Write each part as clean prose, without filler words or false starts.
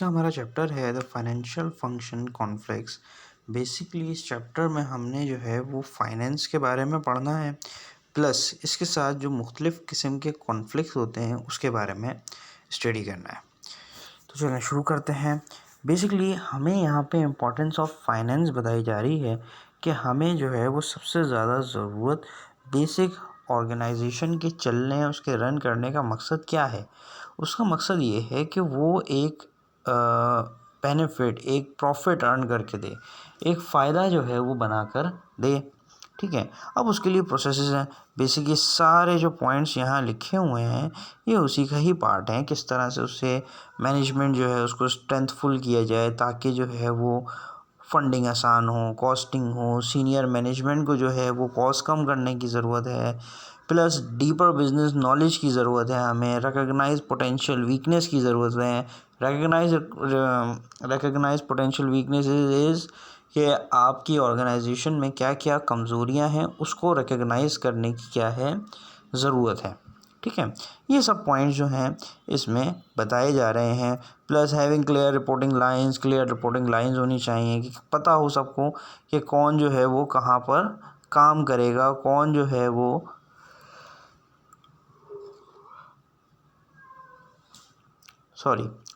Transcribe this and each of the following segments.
का हमारा चैप्टर है the financial function conflicts. Basically इस चैप्टर में हमने जो है वो फाइनेंस के बारे में पढ़ना है, प्लस इसके साथ जो मुख्तलिफ़ किस्म के कॉन्फ्लिक्ट्स होते हैं उसके बारे में स्टडी करना है। तो चलिए शुरू करते हैं। बेसिकली हमें यहाँ पे इम्पोर्टेंस ऑफ फाइनेंस बताई जा रही है कि हमें जो है वो सबसे ज़्यादा ज़रूरत बेसिक ऑर्गेनाइजेशन के चलने, उसके रन करने का मकसद क्या है। उसका मकसद ये है कि वो एक बेनिफिट, एक प्रॉफिट अर्न करके दे, एक फ़ायदा जो है वो बना कर दे। ठीक है, अब उसके लिए प्रोसेसेस हैं। बेसिकली सारे जो पॉइंट्स यहाँ लिखे हुए हैं ये उसी का ही पार्ट हैं, किस तरह से उससे मैनेजमेंट जो है उसको स्ट्रेंथफुल किया जाए ताकि जो है वो फंडिंग आसान हो, कॉस्टिंग हो, सीनियर मैनेजमेंट को जो है वो कॉस्ट कम करने की ज़रूरत है, प्लस डीपर बिजनेस नॉलेज की ज़रूरत है, हमें रिकग्नाइज पोटेंशियल वीकनेस की ज़रूरत है। रिकग्नाइज पोटेंशियल वीकनेस इज़ कि आपकी ऑर्गेनाइजेशन में क्या क्या कमज़ोरियां हैं उसको रिकग्नाइज करने की क्या है ज़रूरत है। ठीक है, ये सब पॉइंट्स जो हैं इसमें बताए जा रहे हैं। Plus having clear reporting lines होनी चाहिए कि पता हो सबको कि कौन जो है वो कहाँ पर काम करेगा, कौन जो है वो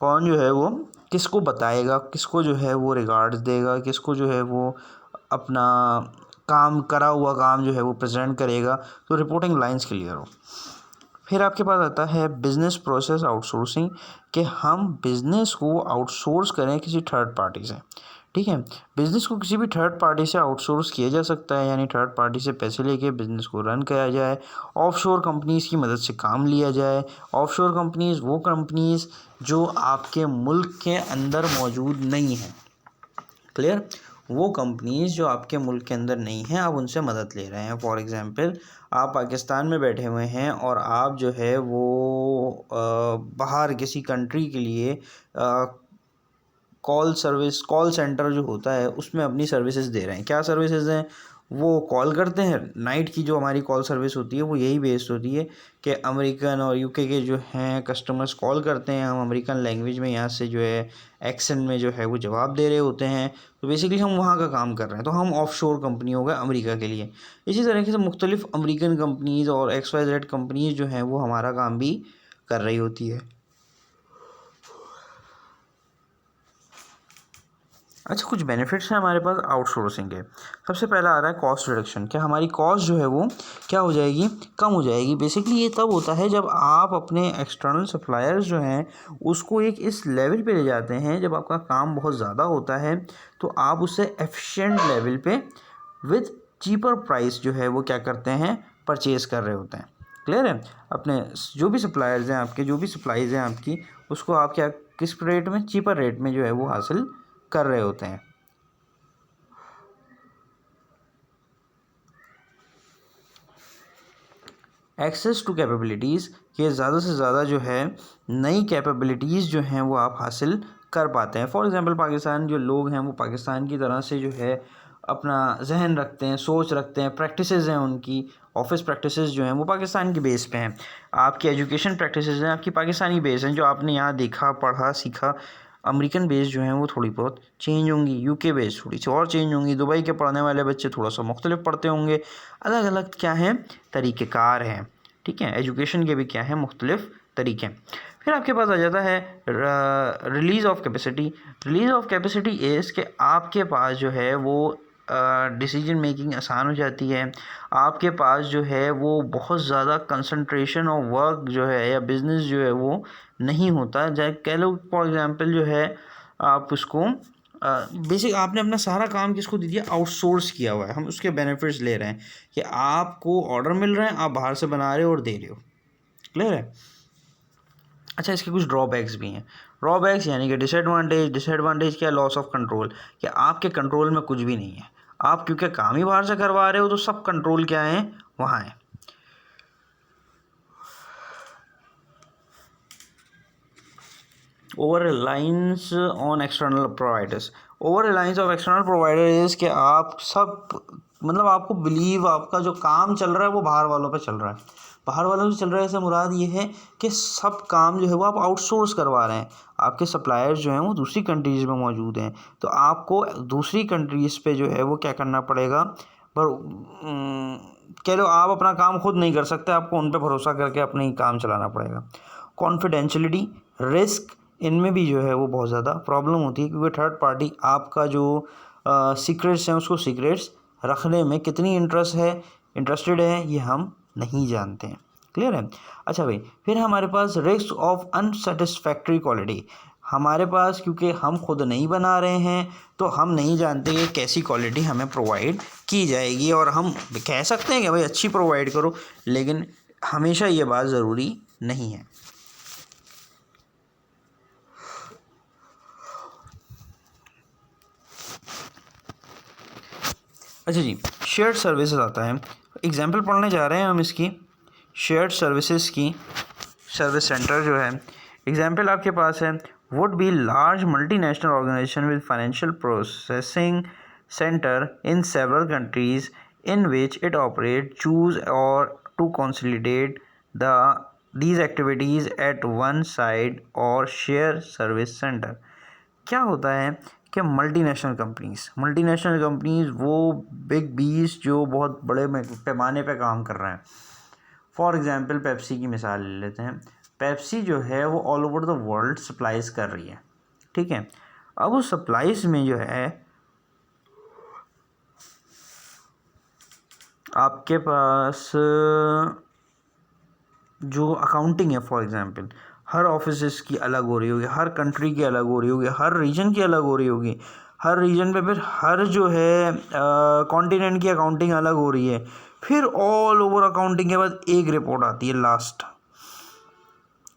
कौन जो है वो किसको बताएगा, किसको जो है वो रिगार्ड्स देगा, किसको जो है वो अपना काम करा हुआ काम जो है वो प्रेजेंट करेगा। तो रिपोर्टिंग लाइंस क्लियर हो। फिर आपके पास आता है बिज़नेस प्रोसेस आउटसोर्सिंग, कि हम बिज़नेस को आउटसोर्स करें किसी थर्ड पार्टी से। ठीक है, बिज़नेस को किसी भी थर्ड पार्टी से आउटसोर्स किया जा सकता है, यानी थर्ड पार्टी से पैसे लेके बिज़नेस को रन किया जाए, ऑफशोर कंपनीज़ की मदद से काम लिया जाए। ऑफशोर कंपनीज़ वो कंपनीज़ जो आपके मुल्क के अंदर मौजूद नहीं हैं। क्लियर, वो कंपनीज़ जो आपके मुल्क के अंदर नहीं हैं, आप उनसे मदद ले रहे हैं। फॉर एग्ज़ाम्पल, आप पाकिस्तान में बैठे हुए हैं और आप जो है वो बाहर किसी कंट्री के लिए कॉल सेंटर जो होता है उसमें अपनी सर्विसेज दे रहे हैं। क्या सर्विसेज हैं? वो कॉल करते हैं। नाइट की जो हमारी कॉल सर्विस होती है वो यही बेस्ड होती है कि अमेरिकन और यूके के जो हैं कस्टमर्स कॉल करते हैं, हम अमेरिकन लैंग्वेज में यहाँ से जो है एक्सेंट में जो है वो जवाब दे रहे होते हैं। तो बेसिकली हम वहाँ का काम कर रहे हैं, तो हम ऑफशोर कंपनी हो गए अमेरिका के लिए। इसी तरीके से मुख्तलिफ अमेरिकन कंपनीज़ और XYZ कंपनीज़ जो हैं वो हमारा काम भी कर रही होती है। अच्छा, कुछ बेनिफिट्स हैं हमारे पास आउटसोर्सिंग के। सबसे पहला आ रहा है कॉस्ट रिडक्शन, क्या हमारी कॉस्ट जो है वो क्या हो जाएगी, कम हो जाएगी। बेसिकली ये तब होता है जब आप अपने एक्सटर्नल सप्लायर्स जो हैं उसको एक इस लेवल पे ले जाते हैं, जब आपका काम बहुत ज़्यादा होता है तो आप उससे एफिशिएंट लेवल पे विद चीपर प्राइस जो है वो क्या करते हैं, परचेज़ कर रहे होते हैं। क्लियर है, अपने जो भी सप्लायर्स हैं आपके, जो भी सप्लाईज़ हैं आपकी, उसको आप क्या किस रेट में, चीपर रेट में जो है वो हासिल कर रहे होते हैं। एक्सेस टू कैपेबिलिटीज़, ये ज़्यादा से ज़्यादा जो है नई कैपेबिलिटीज़ जो हैं वो आप हासिल कर पाते हैं। फॉर एग्ज़ाम्पल, पाकिस्तान जो लोग हैं वो पाकिस्तान की तरह से जो है अपना जहन रखते हैं, सोच रखते हैं, प्रैक्टिसेस हैं उनकी, ऑफिस प्रैक्टिसेस जो हैं वो पाकिस्तान की बेस पे हैं। आपकी एजुकेशन प्रैक्टिसेस हैं आपकी पाकिस्तानी बेस हैं, जो आपने यहाँ देखा, पढ़ा, सीखा। अमेरिकन बेस जो हैं वो थोड़ी बहुत चेंज होंगी, यूके बेस थोड़ी सी और चेंज होंगी, दुबई के पढ़ने वाले बच्चे थोड़ा सा मुख्तलिफ पढ़ते होंगे। अलग अलग क्या हैं, तरीक़ेकार हैं। ठीक है, एजुकेशन के भी क्या है, मुख्तलिफ तरीके। फिर आपके पास आ जाता है release of capacity. Release of capacity is कि आपके पास जो है वो डिसीजन मेकिंग आसान हो जाती है। आपके पास जो है वो बहुत ज़्यादा कंसंट्रेशन और वर्क जो है या बिज़नेस जो है वो नहीं होता। जैसे कह लो फॉर एग्ज़ाम्पल जो है आप उसको बेसिक आपने अपना सारा काम किसको दे दिया, आउटसोर्स किया हुआ है। हम उसके बेनिफिट्स ले रहे हैं कि आपको ऑर्डर मिल रहे हैं, आप बाहर से बना रहे हो और दे रहे हो। क्लियर है। अच्छा, इसके कुछ ड्रॉबैक्स भी हैं। ड्रॉबैक्स यानी कि डिसएडवांटेज क्या, लॉस ऑफ कंट्रोल, कि आपके कंट्रोल में कुछ भी नहीं है। आप क्योंकि काम ही बाहर से करवा रहे हो तो सब कंट्रोल क्या है, वहाँ है। Over reliance on external providers. Over Reliance of external provider is कि आप सब मतलब आपको बिलीव, आपका जो काम चल रहा है वो बाहर वालों पे चल रहा है। बाहर वालों से चल रहा है ऐसे मुराद ये है कि सब काम जो है वो आप आउटसोर्स करवा रहे हैं। आपके सप्लायर्स जो हैं वो दूसरी कंट्रीज़ में मौजूद हैं, तो आपको दूसरी कंट्रीज़ पे जो है वो क्या करना पड़ेगा, पर कह लो आप अपना काम खुद नहीं कर सकते, आपको उन पर भरोसा करके अपना ही काम चलाना पड़ेगा। कॉन्फिडेंशियलिटी, रिस्क, इनमें भी जो है वो बहुत ज़्यादा प्रॉब्लम होती है, क्योंकि थर्ड पार्टी आपका जो सीक्रेट्स हैं उसको सीक्रेट्स रखने में कितनी इंटरेस्टेड है ये हम नहीं जानते हैं। क्लियर है। अच्छा भाई, फिर हमारे पास रिस्क ऑफ अनसेटिस्फैक्ट्री क्वालिटी। हमारे पास, क्योंकि हम खुद नहीं बना रहे हैं तो हम नहीं जानते कि कैसी क्वालिटी हमें प्रोवाइड की जाएगी, और हम कह सकते हैं कि भाई अच्छी प्रोवाइड करो, लेकिन हमेशा ये बात ज़रूरी नहीं है। अच्छा जी, शेयर्ड सर्विसेज आता है। एग्जाम्पल पढ़ने जा रहे हैं हम इसकी, शेयर्ड सर्विसेज की। सर्विस सेंटर जो है, एग्जाम्पल आपके पास है, would be large multinational organisation with financial processing centre in several countries in which it operate, choose और to consolidate these activities at one side और शेयर सर्विस सेंटर। क्या होता है कि मल्टीनेशनल कंपनीज़ वो बिग बीस जो बहुत बड़े पैमाने पे काम कर रहे हैं। फॉर एग्ज़ाम्पल पेप्सी की मिसाल ले लेते हैं। पेप्सी जो है वो all over the world supplies कर रही है, ठीक है। अब उस सप्लाईज में जो है आपके पास जो अकाउंटिंग है, फॉर एग्ज़ाम्पल हर ऑफिस की अलग हो रही होगी, हर कंट्री की अलग हो रही होगी, हर रीजन की अलग हो रही होगी, हर रीजन पे फिर हर जो है कॉन्टिनेंट की अकाउंटिंग अलग हो रही है। फिर ऑल ओवर अकाउंटिंग के बाद एक रिपोर्ट आती है लास्ट,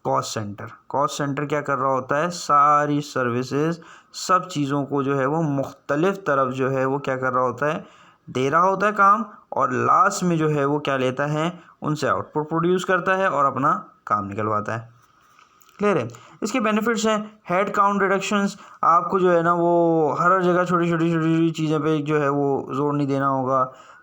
कॉस्ट सेंटर क्या कर रहा होता है, सारी सर्विसेज, सब चीज़ों को जो है वो मुख्तलिफ तरफ जो है वो क्या कर रहा होता है, दे रहा होता है काम, और लास्ट में जो है वो क्या लेता है, उनसे आउटपुट प्रोड्यूस करता है और अपना काम निकलवाता है। क्लियर है। इसके बेनिफिट्स हैं, हेड काउंट रिडक्शंस, आपको जो है ना वो हर जगह छोटी छोटी चीज़ें पे जो है वो जोर नहीं देना होगा।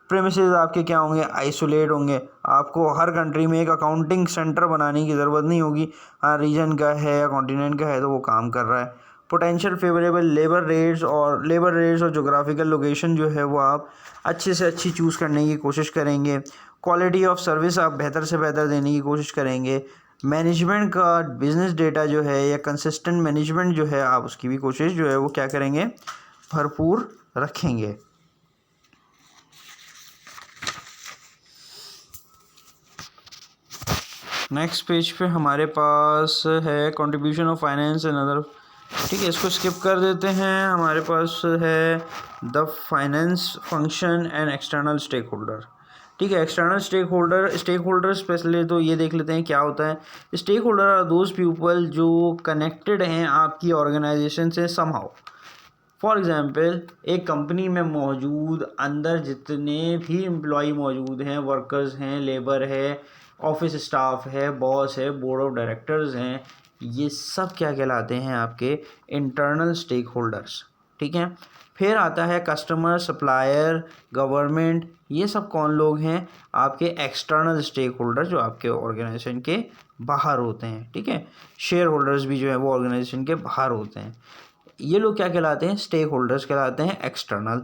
प्रेमिसेस आपके क्या होंगे, आइसोलेट होंगे, आपको हर कंट्री में एक अकाउंटिंग सेंटर बनाने की ज़रूरत नहीं होगी, हाँ रीजन का है या कॉन्टिनेंट का है तो वो काम कर रहा है। पोटेंशियल फेवरेबल लेबर रेट्स और जोग्राफिकल लोकेशन जो है वो आप अच्छे से अच्छी चूज़ करने की कोशिश करेंगे। क्वालिटी ऑफ सर्विस आप बेहतर से बेहतर देने की कोशिश करेंगे। मैनेजमेंट का बिजनेस डेटा जो है या कंसिस्टेंट मैनेजमेंट जो है आप उसकी भी कोशिश जो है वो क्या करेंगे, भरपूर रखेंगे। नेक्स्ट पेज पे हमारे पास है contribution of finance and other, ठीक है, इसको स्किप कर देते हैं। हमारे पास है the finance function and external stakeholder, ठीक है। एक्सटर्नल स्टेक होल्डर स्पेशली तो ये देख लेते हैं क्या होता है। Stakeholder are those people जो कनेक्टेड हैं आपकी ऑर्गेनाइजेशन से समहाउ। फॉर एग्ज़ाम्पल एक कंपनी में मौजूद अंदर जितने भी एम्प्लॉय मौजूद हैं, वर्कर्स हैं, लेबर है, ऑफिस स्टाफ है, बॉस है, बोर्ड ऑफ डायरेक्टर्स हैं, ये सब क्या कहलाते हैं, आपके इंटरनल स्टेक होल्डर्स, ठीक है। फिर आता है कस्टमर, सप्लायर, गवर्नमेंट, ये सब कौन लोग हैं, आपके एक्सटर्नल स्टेक होल्डर जो आपके ऑर्गेनाइजेशन के बाहर होते हैं, ठीक है। शेयर होल्डर्स भी जो है वो ऑर्गेनाइजेशन के बाहर होते हैं। ये लोग क्या कहलाते हैं, स्टेक होल्डर्स कहलाते हैं, एक्सटर्नल।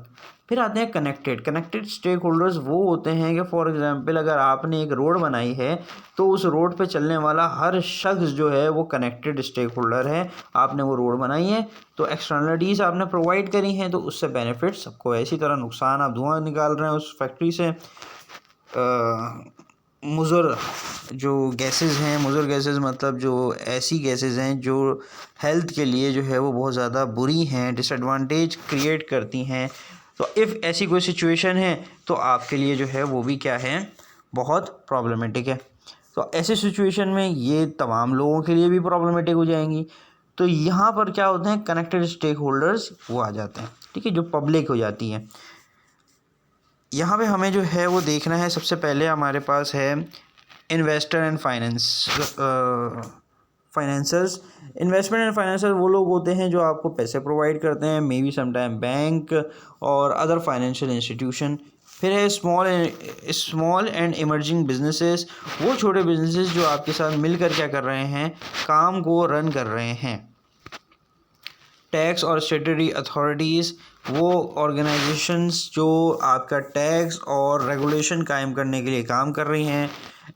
फिर आते हैं कनेक्टेड स्टेक होल्डर्स, वो होते हैं कि फॉर एग्जांपल अगर आपने एक रोड बनाई है तो उस रोड पे चलने वाला हर शख्स जो है वो कनेक्टेड स्टेक होल्डर है। आपने वो रोड बनाई है तो एक्सटर्नलिटीज़ आपने प्रोवाइड करी हैं तो उससे बेनिफिट सबको है। इसी तरह नुकसान, आप धुआं निकाल रहे हैं उस फैक्ट्री से, मुज़र जो गैसेस हैं, मुज़र गैसेस मतलब जो ऐसी गैसेस हैं जो हेल्थ के लिए जो है वो बहुत ज़्यादा बुरी हैं, डिसएडवांटेज क्रिएट करती हैं। तो इफ़ ऐसी कोई सिचुएशन है तो आपके लिए जो है वो भी क्या है, बहुत प्रॉब्लमेटिक है। तो ऐसे सिचुएशन में ये तमाम लोगों के लिए भी प्रॉब्लमेटिक हो जाएंगी। तो यहाँ पर क्या होते हैं, कनेक्टेड स्टेक होल्डर्स वो आ जाते हैं, ठीक है, जो पब्लिक हो जाती है। यहाँ पे हमें जो है वो देखना है, सबसे पहले हमारे पास है investor and financiers. Investment and financier वो लोग होते हैं जो आपको पैसे प्रोवाइड करते हैं, मे बी समटाइम बैंक और अदर फाइनेंशियल इंस्टीट्यूशन। फिर है स्मॉल एंड इमर्जिंग बिजनेसेस, वो छोटे बिजनेसेस जो आपके साथ मिलकर क्या कर रहे हैं, काम को रन कर रहे हैं। टैक्स और स्टेटरी अथॉरिटीज़, वो ऑर्गेनाइजेशंस जो आपका टैक्स और रेगुलेशन कायम करने के लिए काम कर रही हैं।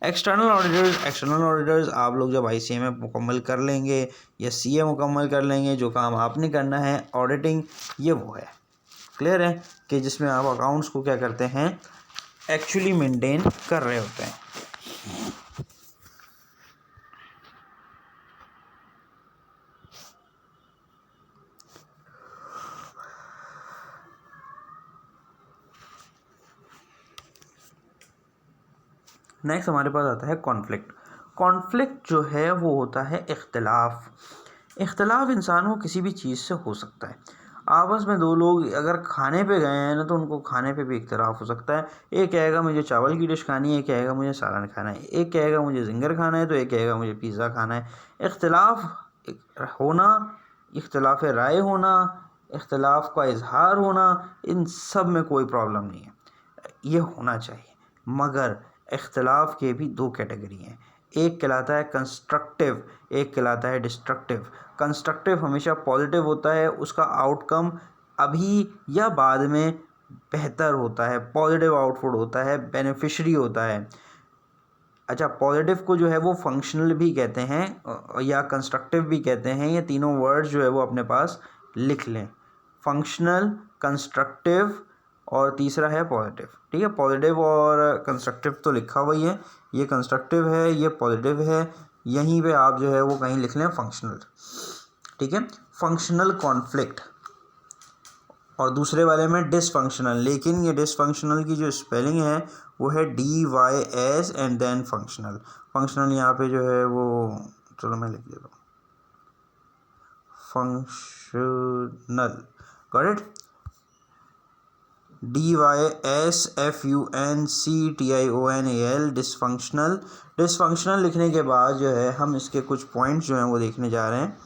एक्सटर्नल ऑडिटर्स, आप लोग जब ICMA मुकम्मल कर लेंगे या CA मुकम्मल कर लेंगे, जो काम आपने करना है ऑडिटिंग, ये वो है, क्लियर है, कि जिसमें आप अकाउंट्स को क्या करते हैं, एक्चुअली मेंटेन कर रहे होते हैं। नेक्स्ट हमारे पास आता है कॉन्फ्लिक्ट जो है वो होता है इख्तलाफ इंसान को किसी भी चीज़ से हो सकता है। आपस में दो लोग अगर खाने पे गए हैं ना, तो उनको खाने पे भी इख्तलाफ हो सकता है। एक कहेगा मुझे चावल की डिश खानी है, एक कहेगा मुझे सालन खाना है, एक कहेगा मुझे जिंगर खाना है, तो एक कहेगा मुझे पिज़्ज़ा खाना है। इख्तलाफ होना, इख्तलाफ राय होना, इख्तलाफ का इजहार होना, इन सब में कोई प्रॉब्लम नहीं है, ये होना चाहिए। मगर इख्तलाफ के भी दो कैटेगरी हैं, एक कहलाता है कंस्ट्रक्टिव, एक कहलाता है डिस्ट्रक्टिव। कंस्ट्रक्टिव हमेशा पॉजिटिव होता है, उसका आउटकम अभी या बाद में बेहतर होता है, पॉजिटिव आउटपुट होता है, बेनिफिशरी होता है। अच्छा, पॉजिटिव को जो है वो फंक्शनल भी कहते हैं या कंस्ट्रक्टिव भी कहते हैं। ये तीनों वर्ड्स जो है वो अपने पास लिख लें, फंक्शनल, कंस्ट्रक्टिव और तीसरा है पॉजिटिव। ठीक है, पॉजिटिव और कंस्ट्रक्टिव तो लिखा हुआ ही है, ये कंस्ट्रक्टिव है, ये पॉजिटिव है, यहीं पे आप जो है वो कहीं लिख लें फंक्शनल। ठीक है, फंक्शनल कॉन्फ्लिक्ट, और दूसरे वाले में डिसफंक्शनल, लेकिन ये डिसफंक्शनल की जो स्पेलिंग है वो है DYS and then functional. Functional यहाँ पे जो है वो, चलो मैं लिख देता हूँ, functional, got it, DYSFUNCTIONAL, dysfunctional लिखने के बाद जो है हम इसके कुछ पॉइंट्स जो हैं वो देखने जा रहे हैं।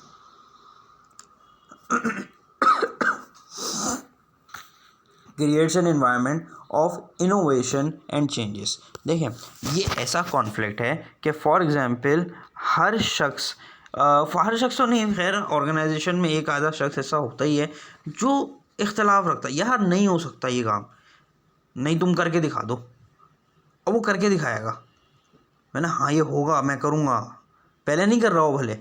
Creates an environment of innovation and changes. देखें, ये ऐसा कॉन्फ्लिक्ट है कि फॉर एग्जांपल हर शख्स तो नहीं, खैर ऑर्गेनाइजेशन में एक आधा शख्स ऐसा होता ही है जो इख्तलाफ रखता है, यार नहीं हो सकता ये काम, नहीं तुम करके दिखा दो, और वो करके दिखाएगा। मैंने हाँ ये होगा, मैं करूँगा, पहले नहीं कर रहा हो भले,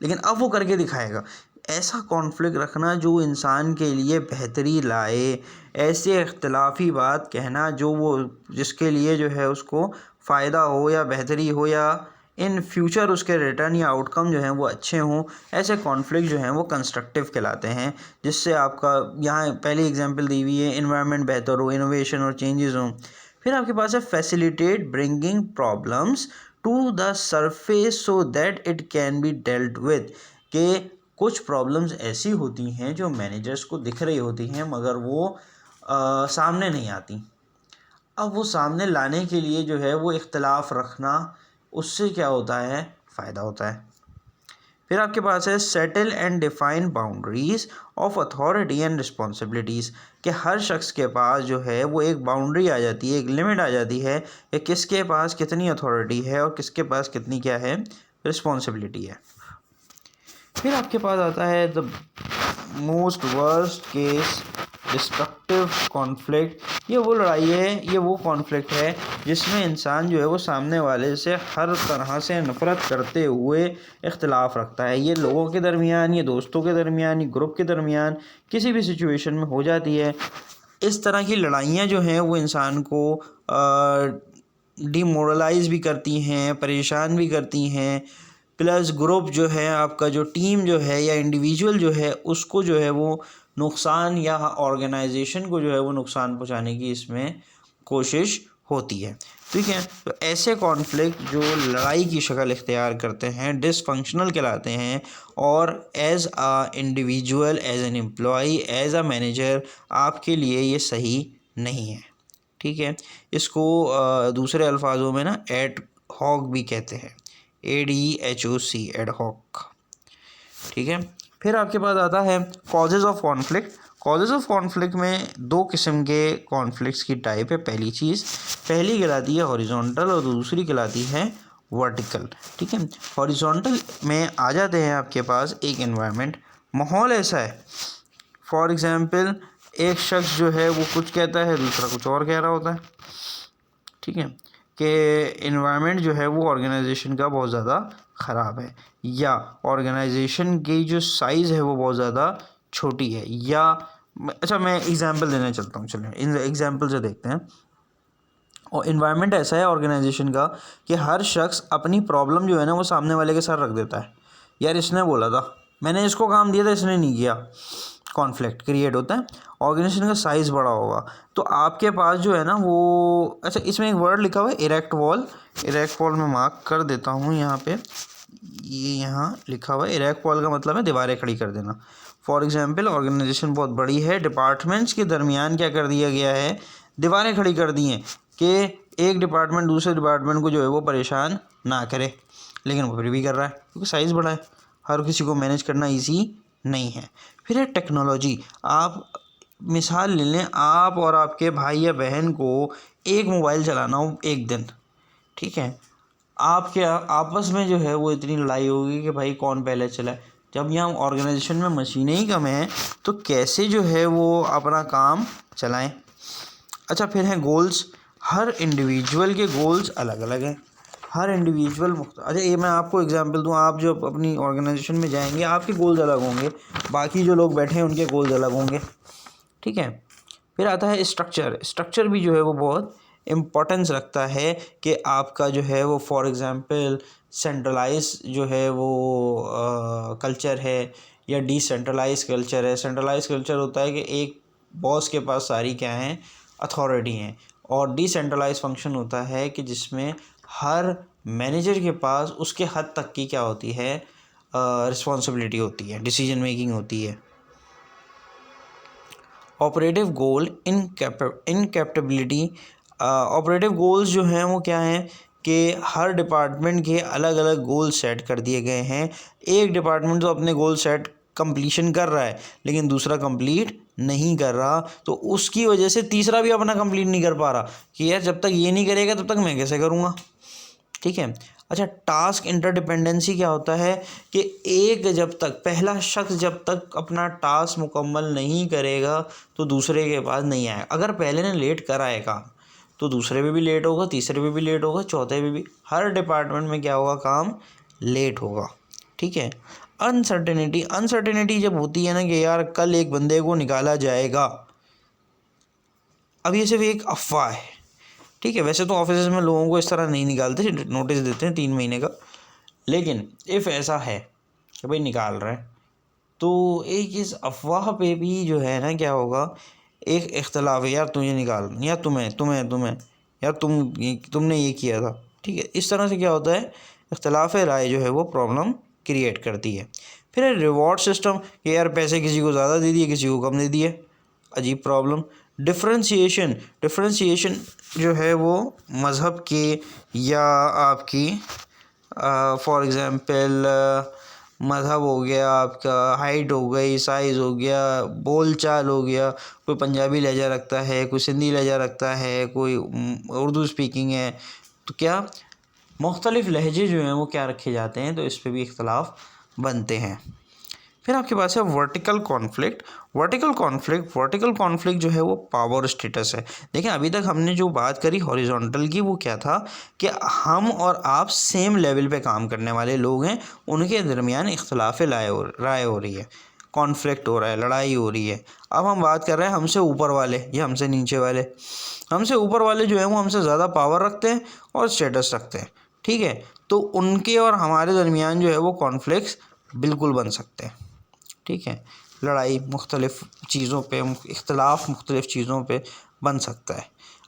लेकिन अब वो करके दिखाएगा। ऐसा कॉन्फ्लिक्ट रखना जो इंसान के लिए बेहतरी लाए, ऐसे इख्तलाफी बात कहना जो वो जिसके लिए जो है उसको फ़ायदा हो या बेहतरी हो या इन फ्यूचर उसके रिटर्न या आउटकम जो हैं वो अच्छे हों, ऐसे कॉन्फ्लिक्ट जो हैं वो कंस्ट्रक्टिव कहलाते हैं। जिससे आपका यहाँ पहली एग्जांपल दी हुई है, इन्वायरमेंट बेहतर हो, इनोवेशन और चेंजेस हों। फिर आपके पास है facilitate bringing problems to the surface so that it can be dealt with, के कुछ प्रॉब्लम्स ऐसी होती हैं जो मैनेजर्स को दिख रही होती हैं मगर वो सामने नहीं आती। अब वो सामने लाने के लिए जो है वो इख्तलाफ रखना, उससे क्या होता है, फ़ायदा होता है। फिर आपके पास है settle and define boundaries of authority and responsibilities, कि हर शख्स के पास जो है वो एक बाउंड्री आ जाती है, एक लिमिट आ जाती है कि किसके पास कितनी अथॉरिटी है और किसके पास कितनी क्या है, रिस्पॉन्सिबिलिटी है। फिर आपके पास आता है the most worst case destructive conflict. ये वो लड़ाई है, ये वो कॉन्फ्लिक्ट है जिसमें इंसान जो है वो सामने वाले से हर तरह से नफ़रत करते हुए इख्तलाफ रखता है। ये लोगों के दरमियान, ये दोस्तों के दरमियान, ये ग्रुप के दरमियान, किसी भी सिचुएशन में हो जाती है। इस तरह की लड़ाइयाँ जो हैं वो इंसान को डिमोरलाइज भी करती हैं, परेशान भी करती हैं, प्लस ग्रुप जो है आपका, जो टीम जो है या इंडिविजुअल जो है उसको जो है वो नुकसान या ऑर्गेनाइजेशन को जो है वो नुकसान पहुंचाने की इसमें कोशिश होती है। ठीक है, तो ऐसे कॉन्फ्लिक्ट जो लड़ाई की शक्ल इख्तियार करते हैं डिसफंक्शनल कहलाते हैं, और as a individual, as an employee, as a manager आपके लिए ये सही नहीं है। ठीक है, इसको दूसरे अल्फाजों में ना एड हॉक भी कहते हैं, ADHOC, एड हॉक। ठीक है, फिर आपके पास आता है causes of conflict. Causes of conflict में दो किस्म के कॉन्फ्लिक्ट्स की टाइप है। पहली कहलाती है हॉरिजॉन्टल और दूसरी कहलाती है वर्टिकल। ठीक है, हॉरिजॉन्टल में आ जाते हैं आपके पास एक एनवायरनमेंट, माहौल ऐसा है, फॉर एग्ज़ाम्पल एक शख्स जो है वो कुछ कहता है, दूसरा कुछ और कह रहा होता है। ठीक है, कि एनवायरनमेंट जो है वो ऑर्गेनाइजेशन का बहुत ज़्यादा ख़राब है, या ऑर्गेनाइजेशन की जो साइज़ है वो बहुत ज़्यादा छोटी है, या अच्छा मैं एग्ज़ाम्पल देने चलता हूँ, चलिए इन एग्ज़ाम्पल से देखते हैं। और इन्वायरमेंट ऐसा है ऑर्गेनाइजेशन का कि हर शख्स अपनी प्रॉब्लम जो है ना वो सामने वाले के साथ रख देता है। यार इसने बोला था, मैंने इसको काम दिया था, इसने नहीं किया, कॉन्फ्लिक्ट क्रिएट होता है। ऑर्गेनाइजेशन का साइज़ बड़ा होगा तो आपके पास जो है ना वो, अच्छा इसमें एक वर्ड लिखा हुआ है इरेक्ट वॉल। इरेक्ट वॉल में मार्क कर देता हूँ यहाँ पे, ये यहाँ लिखा हुआ है इरेक्ट वॉल का मतलब है दीवारें खड़ी कर देना। फॉर एग्जांपल ऑर्गेनाइजेशन बहुत बड़ी है, डिपार्टमेंट्स के दरमियान क्या कर दिया गया है, दीवारें खड़ी कर दी हैं कि एक डिपार्टमेंट दूसरे डिपार्टमेंट को जो है वो परेशान ना करे, लेकिन वो फिर भी कर रहा है क्योंकि साइज़ बड़ा है, हर किसी को मैनेज करना ईजी नहीं है। फिर है टेक्नोलॉजी। आप मिसाल ले लें, आप और आपके भाई या बहन को एक मोबाइल चलाना हो एक दिन, ठीक है, आपके आपस में जो है वो इतनी लड़ाई होगी कि भाई कौन पहले चला है। जब यहाँ ऑर्गेनाइजेशन में मशीनें ही कम हैं तो कैसे जो है वो अपना काम चलाएं। अच्छा फिर हैं गोल्स। हर इंडिविजुअल के गोल्स अलग अलग हैं, हर इंडिविजुअल अच्छा ये मैं आपको एग्जांपल दूं, आप जो अपनी ऑर्गेनाइजेशन में जाएंगे आपके गोल्स अलग होंगे, बाकी जो लोग बैठे हैं उनके गोल्स अलग होंगे। ठीक है, फिर आता है स्ट्रक्चर। स्ट्रक्चर भी जो है वो बहुत इम्पोर्टेंस रखता है कि आपका जो है वो फॉर एग्ज़ाम्पल सेंट्रलाइज जो है वो कल्चर है या डिसेंट्रलाइज कल्चर है। सेंट्रलाइज कल्चर होता है कि एक बॉस के पास सारी क्या हैं, अथॉरिटी हैं, और डिसेंट्रलाइज फंक्शन होता है कि जिसमें हर मैनेजर के पास उसके हद तक की क्या होती है, रिस्पॉन्सिबिलिटी होती है, डिसीजन मेकिंग होती है। ऑपरेटिव गोल इनकैपेबिलिटी। ऑपरेटिव गोल्स जो हैं वो क्या हैं कि हर डिपार्टमेंट के अलग अलग गोल सेट कर दिए गए हैं। एक डिपार्टमेंट तो अपने गोल सेट कंप्लीशन कर रहा है लेकिन दूसरा कंप्लीट नहीं कर रहा, तो उसकी वजह से तीसरा भी अपना कंप्लीट नहीं कर पा रहा कि यार जब तक ये नहीं करेगा तब तक मैं कैसे करूँगा। ठीक है, अच्छा टास्क इंटरडिपेंडेंसी क्या होता है कि एक जब तक पहला शख्स जब तक अपना टास्क मुकम्मल नहीं करेगा तो दूसरे के पास नहीं आएगा। अगर पहले ने लेट करा है काम तो दूसरे पे भी लेट होगा, तीसरे पे भी लेट होगा, चौथे पे भी, हर डिपार्टमेंट में क्या होगा, काम लेट होगा। ठीक है, अनसर्टेनिटी जब होती है ना कि यार कल एक बंदे को निकाला जाएगा, अब ये सिर्फ एक अफवाह है। ठीक है, वैसे तो ऑफिस में लोगों को इस तरह नहीं निकालते, नोटिस देते हैं 3 महीने का, लेकिन इफ़ ऐसा है कि भाई निकाल रहे हैं तो एक इस अफवाह पे भी जो है ना क्या होगा, एक इख्तलाफ है, यार तुझे निकाल, या तुम्हें तुम्हें तुम्हें यार तुमने ये किया था। ठीक है, इस तरह से क्या होता है, इख्तलाफ राय जो है वो प्रॉब्लम क्रिएट करती है। फिर है रिवॉर्ड सिस्टम कि यार पैसे किसी को ज़्यादा दे दिए किसी को कम दे दिए, अजीब प्रॉब्लम। डिफरेंशिएशन जो है वो मज़हब के या आपकी फॉर एग्ज़ाम्पल मज़हब हो गया, आपका हाइट हो गई, साइज़ हो गया, बोल चाल हो गया, कोई पंजाबी लहजा रखता है, कोई सिंधी लहजा रखता है, कोई उर्दू स्पीकिंग है, तो क्या मुख्तलिफ़ लहजे जो हैं वो क्या रखे जाते हैं, तो इस पे भी इख्तलाफ बनते हैं। फिर आपके पास है वर्टिकल कॉन्फ्लिक्ट जो है वो पावर स्टेटस है। देखिए अभी तक हमने जो बात करी हॉरिजॉन्टल की वो क्या था कि हम और आप सेम लेवल पे काम करने वाले लोग हैं, उनके दरमियान इख्तलाफ राय हो रही है, कॉन्फ्लिक्ट हो रहा है, लड़ाई हो रही है। अब हम बात कर रहे हैं हमसे ऊपर वाले या हमसे नीचे वाले। हमसे ऊपर वाले जो है वो हमसे ज़्यादा पावर रखते हैं और स्टेटस रखते हैं। ठीक है, तो उनके और हमारे दरमियान जो है वो कॉन्फ्लिक्ट्स बिल्कुल बन सकते हैं। ठीक है, लड़ाई मुख्तलिफ़ चीज़ों पे, इख्तलाफ मुख्तलिफ़ चीज़ों पे बन सकता है।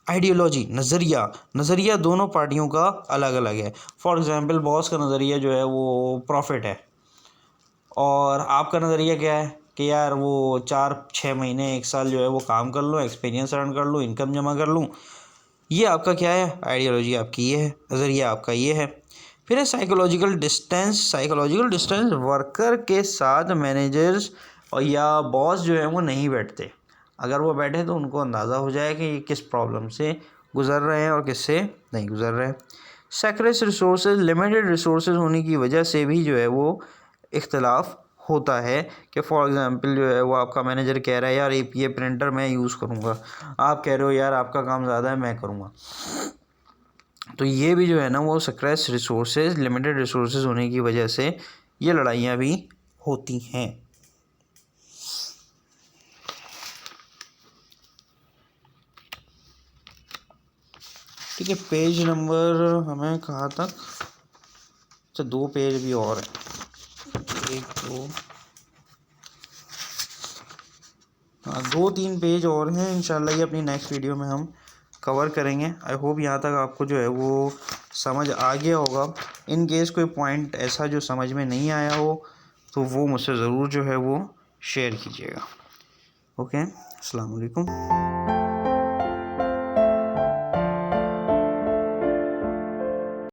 आइडियोलॉजी, नज़रिया दोनों पार्टियों का अलग अलग है। फॉर एग्ज़ाम्पल बॉस का नज़रिया जो है वो प्रॉफिट है और आपका नज़रिया क्या है कि यार वो 4-6 महीने 1 साल जो है वो काम कर लूँ, एक्सपीरियंस अर्न कर लूँ, इनकम जमा कर लूँ। ये आपका क्या है, आइडियोलॉजी आपकी ये है, नज़रिया आपका ये है। फिर है साइकोलॉजिकल डिस्टेंस वर्कर के साथ मैनेजर्स और या बॉस जो है वो नहीं बैठते। अगर वो बैठे तो उनको अंदाज़ा हो जाए कि ये किस प्रॉब्लम से गुज़र रहे हैं और किससे नहीं गुज़र रहे। स्कैर्स रिसोर्सेज, लिमिटेड रिसोर्सेज होने की वजह से भी जो है वो इख्तलाफ होता है कि फॉर एग्ज़ाम्पल जो है वो आपका मैनेजर कह रहा है यार ये प्रिंटर मैं यूज़ करूँगा, आप कह रहे हो यार आपका काम ज़्यादा है मैं करूँगा। तो ये भी जो है ना वो स्कैर्स रिसोर्सेज, लिमिटेड रिसोर्सेज होने की वजह से ये लड़ाइयाँ भी होती हैं। ठीक है, पेज नंबर हमें कहाँ तक, अच्छा 2 पेज भी और हैं, 1 2 हाँ 2-3 पेज और हैं। इंशाल्लाह ये अपनी नेक्स्ट वीडियो में हम कवर करेंगे। आई होप यहाँ तक आपको जो है वो समझ आ गया होगा। इन केस कोई पॉइंट ऐसा जो समझ में नहीं आया हो तो वो मुझसे ज़रूर जो है वो शेयर कीजिएगा। ओके, अस्सलाम वालेकुम।